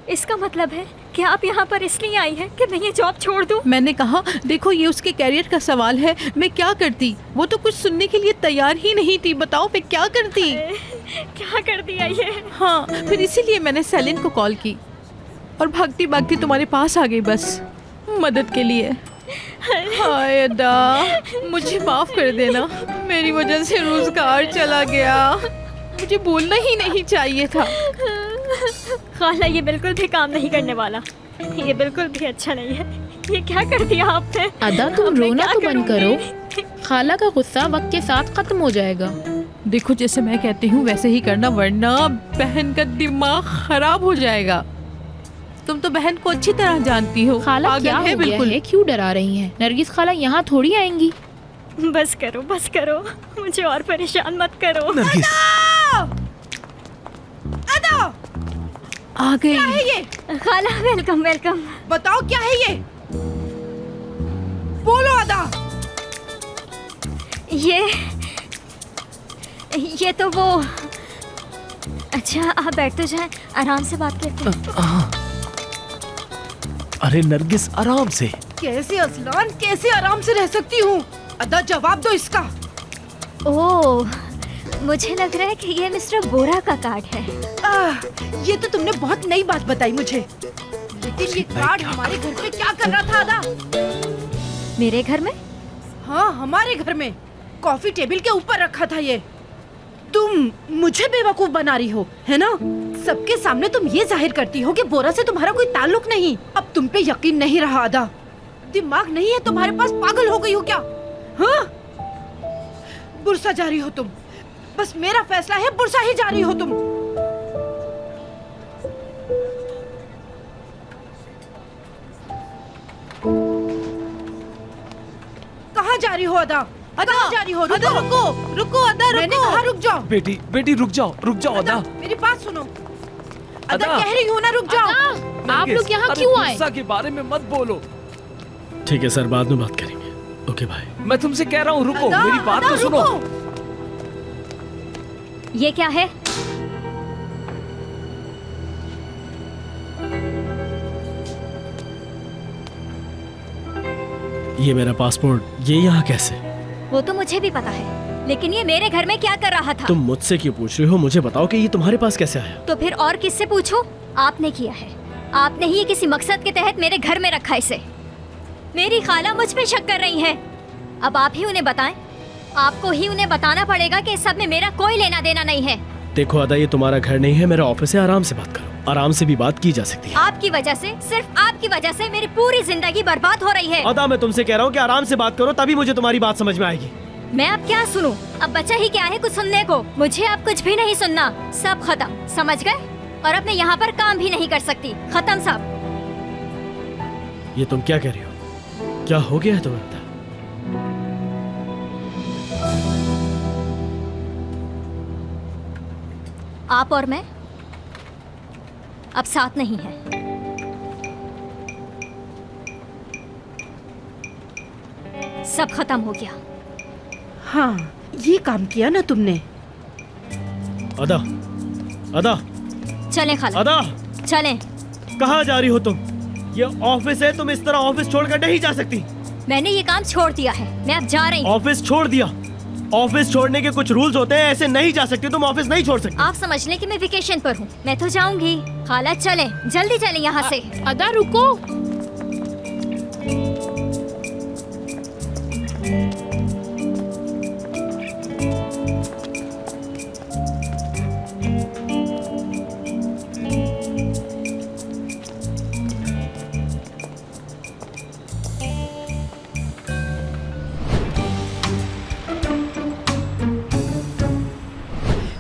इसका मतलब है कि आप यहाँ पर इसलिए आई हैं कि मैं ये जॉब छोड़ दूँ? मैंने कहा देखो ये उसके कैरियर का सवाल है, मैं क्या करती? वो तो कुछ सुनने के लिए तैयार ही नहीं थी। बताओ मैं क्या करती? क्या कर दिया ये? हाँ, फिर इसीलिए मैंने सेलिन को कॉल की और भागती भागती तुम्हारे पास आ गई बस मदद के लिए। हाय अदा, मुझे माफ कर देना, मेरी वजह से रोजगार चला गया। मुझे बोलना ही नहीं चाहिए था। खाला ये बिल्कुल भी काम नहीं करने वाला, ये बिल्कुल भी अच्छा नहीं है। ये क्या कर दिया आपने? अदा तुम अब मैं रोना क्या तो बंद करूंगी? करो। खाला का गुस्सा वक्त के साथ खत्म हो जाएगा। देखो जैसे मैं कहती हूँ वैसे ही करना, वरना बहन का दिमाग खराब हो जाएगा। तुम तो बहन को अच्छी तरह जानती हो, खाला पागल क्या है हो गया बिल्कुल। है? क्यों डरा रही हैं? नरगिस खाला यहाँ थोड़ी आएंगी। बस करो, मुझे और परेशान मत करो। नरगिस, आ गई। क्या है ये? खाला वेलकम। बताओ क्या है ये? बोलो अदा। ये तो वो। अच्छा आप बैठ तो जाएं, आराम से बात करते हैं। अरे नरगिस आराम से। कैसे अजलान, कैसे आराम से रह सकती हूँ? अदा जवाब दो इसका। ओह, मुझे लग रहा है कि ये मिस्टर बोरा का कार्ड है। ये तो तुमने बहुत नई बात बताई मुझे। लेकिन ये कार्ड हमारे घर पे क्या कर रहा था अदा? मेरे घर में? हाँ हमारे घर में कॉफी टेबल के ऊपर रखा था ये। तुम मुझे बेवकूफ बना रही हो, है ना? सबके सामने तुम ये जाहिर करती हो कि बोरा से तुम्हारा कोई ताल्लुक नहीं। अब तुम पे यकीन नहीं रहा अदा। दिमाग नहीं है तुम्हारे पास? पागल हो गई हो क्या? हाँ, बुरसा जा रही हो तुम। बस मेरा फैसला है, बुरसा ही जा रही हो तुम। कहाँ जा रही हो अदा? कहाँ जा रही हो? अदा रुको अदा रुको। मैंने कहा रुक जाओ। बेटी रुक जाओ अदा। मेरी बात सुनो। अदा अदा। कह रही हूँ ना, रुक जाओ। आप लोग यहाँ अरे क्यों आए? गुस्सा के बारे में मत बोलो। ठीक है सर, बाद में बात करेंगे। Okay bye. मैं तुमसे कह रहा हूँ रुको, अदा, मेरी बात अदा, तो सुनो। रुको। ये क्या है? ये मेरा पासपोर्ट, ये यहाँ कैसे? वो तो मुझे भी पता है, लेकिन ये मेरे घर में क्या कर रहा था? तुम मुझसे क्यों पूछ रही हो? मुझे बताओ कि ये तुम्हारे पास कैसे आया? तो फिर और किससे पूछूं? आपने किया है। आपने ही किसी मकसद के तहत मेरे घर में रखा इसे। मेरी खाला मुझ पे शक कर रही है। अब आप ही उन्हें बताएं। आपको ही उन्हें बताना पड़ेगा कि इस सब में मेरा कोई लेना देना नहीं है। देखो अदा, ये तुम्हारा घर नहीं है, मेरा ऑफिस है। आराम से बात करो, आराम से भी बात की जा सकती है। आपकी वजह से, सिर्फ आपकी वजह से मेरी पूरी जिंदगी बर्बाद हो रही है। अदा मैं तुमसे कह रहा हूँ कि आराम से बात करो, तभी मुझे तुम्हारी बात समझ में आएगी। मैं अब क्या सुनूं? अब बचा ही क्या है कुछ सुनने को? मुझे अब कुछ भी नहीं सुनना। सब खत्म, समझ गए? और अब मैं यहाँ पर काम भी नहीं कर सकती। खत्म सब। ये तुम क्या कह रही हो? क्या हो गया है तुम्हें? बता। आप और मैं अब साथ नहीं है। सब खत्म हो गया। हाँ, ये काम किया ना तुमने। अदा, अदा, चलें खाला, अदा, चलें। कहाँ जा रही हो तुम? ये ऑफिस है, तुम इस तरह ऑफिस छोड़कर नहीं जा सकती। मैंने ये काम छोड़ दिया है, मैं अब जा रही हूँ। ऑफिस छोड़ दिया? ऑफिस छोड़ने के कुछ रूल्स होते हैं, ऐसे नहीं जा सकती तुम। ऑफिस नहीं छोड़ सकती। आप समझ लें कि मैं वेकेशन पर हूँ। मैं तो जाऊंगी। खाला चलें, जल्दी चलें यहाँ से। अदा रुको।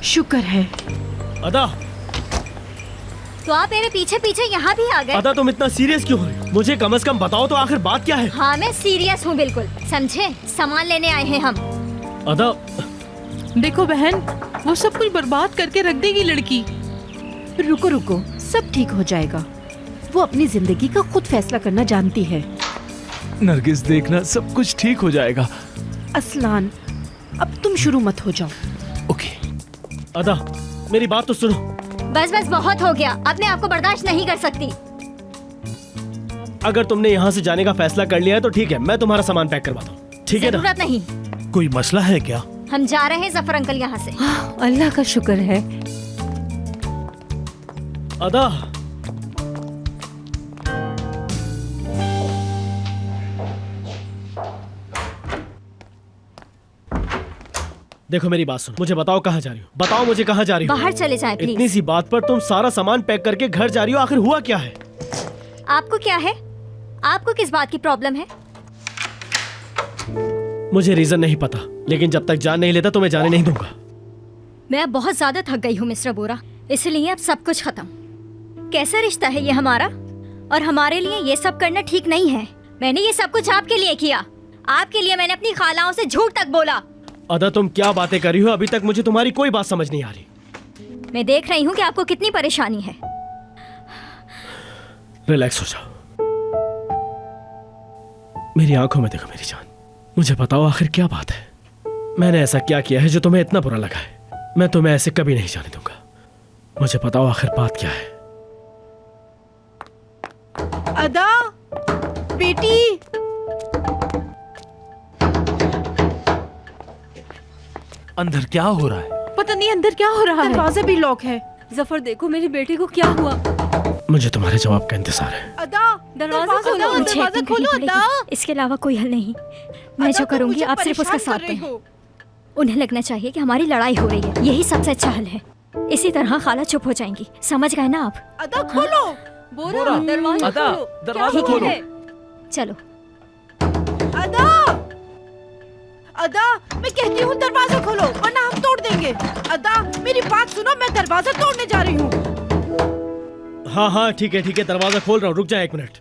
शुक्र है। अदा, तो आप मेरे पीछे पीछे यहाँ भी आ गए। अदा तुम इतना सीरियस क्यों हो रही हो? मुझे कम से कम बताओ तो आखिर बात क्या है? हाँ मैं सीरियस हूँ बिल्कुल, समझे? सामान लेने आए हैं हम। अदा देखो बहन, वो सब कुछ बर्बाद करके रख देगी लड़की। रुको रुको, सब ठीक हो जाएगा। वो अपनी जिंदगी का खुद फैसला करना जानती है। नरगिस देखना, सब कुछ ठीक हो जाएगा। असलान, अब तुम शुरू मत हो जाओ। ओके। अदा मेरी बात तो सुनो। बस बस बहुत हो गया, अब मैं आपको बर्दाश्त नहीं कर सकती। अगर तुमने यहाँ से जाने का फैसला कर लिया है तो ठीक है, मैं तुम्हारा सामान पैक करवाता हूँ, ठीक है ना? जरूरत नहीं, कोई मसला है क्या? हम जा रहे हैं जफर अंकल यहाँ से। अल्लाह का शुक्र है। अदा, देखो मेरी बात सुनो, मुझे बताओ कहाँ जा रही हो? बताओ मुझे कहाँ जा रही हो? बाहर चले जाएं इतनी प्लीज। सी बात पर तुम सारा सामान पैक करके घर जा रही हो, आखिर हुआ क्या है? आपको क्या है? आपको किस बात की प्रॉब्लम है? मुझे रीजन नहीं पता, लेकिन जब तक जान नहीं लेता तो मैं जाने नहीं दूंगा। मैं अब बहुत ज्यादा थक गई हूँ मिस्टर बोरा, इसलिए अब सब कुछ खत्म। कैसा रिश्ता है ये हमारा? और हमारे लिए ये सब करना ठीक नहीं है। मैंने ये सब कुछ आपके लिए किया, आपके लिए मैंने अपनी खालाओं से झूठ तक बोला। अदा तुम क्या बातें कर रही हो? अभी तक मुझे तुम्हारी कोई बात समझ नहीं आ रही। मैं देख रही हूँ कि आपको कितनी परेशानी है। रिलैक्स हो जाओ, मेरी आंखों में देखो मेरी जान। मुझे बताओ आखिर क्या बात है? मैंने ऐसा क्या किया है जो तुम्हें इतना बुरा लगा है? मैं तुम्हें ऐसे कभी नहीं जाने दूंगा। मुझे बताओ आखिर बात क्या है? अदा, बेटी, अंदर क्या हो रहा है? पता नहीं अंदर क्या हो रहा है। दरवाजा भी लॉक है। जफर देखो मेरी बेटी को क्या हुआ। मुझे तुम्हारे जवाब का इंतजार है। अदा, दरवाजा खोलो, मुझे दरवाजा यकीन खोलो करनी अदा। पड़ेगी। इसके अलावा कोई हल नहीं। मैं अदा, जो तुम करूंगी मुझे आप सिर्फ उसका परेशान साथ कर रही दें। हो। उन्हें लगना चाहिए कि हमारी लड़ाई हो रही है, यही सबसे अच्छा हल है। इसी तरह खाला चुप हो जाएंगी, समझ गए ना आप? अदा खोलो। बोरा, दरवाजा अदा, खोलो। दरवाजा क्या खोलो। है? चलो। अदा, अदा, मैं कहती हूँ दरवाजा खोलो वरना हम तोड़ देंगे। अदा, मेरी बात सुनो, मैं दरवाजा तोड़ने जा रही हूँ। हाँ हाँ ठीक है, दरवाजा खोल रहा हूँ, रुक जा 1 मिनट।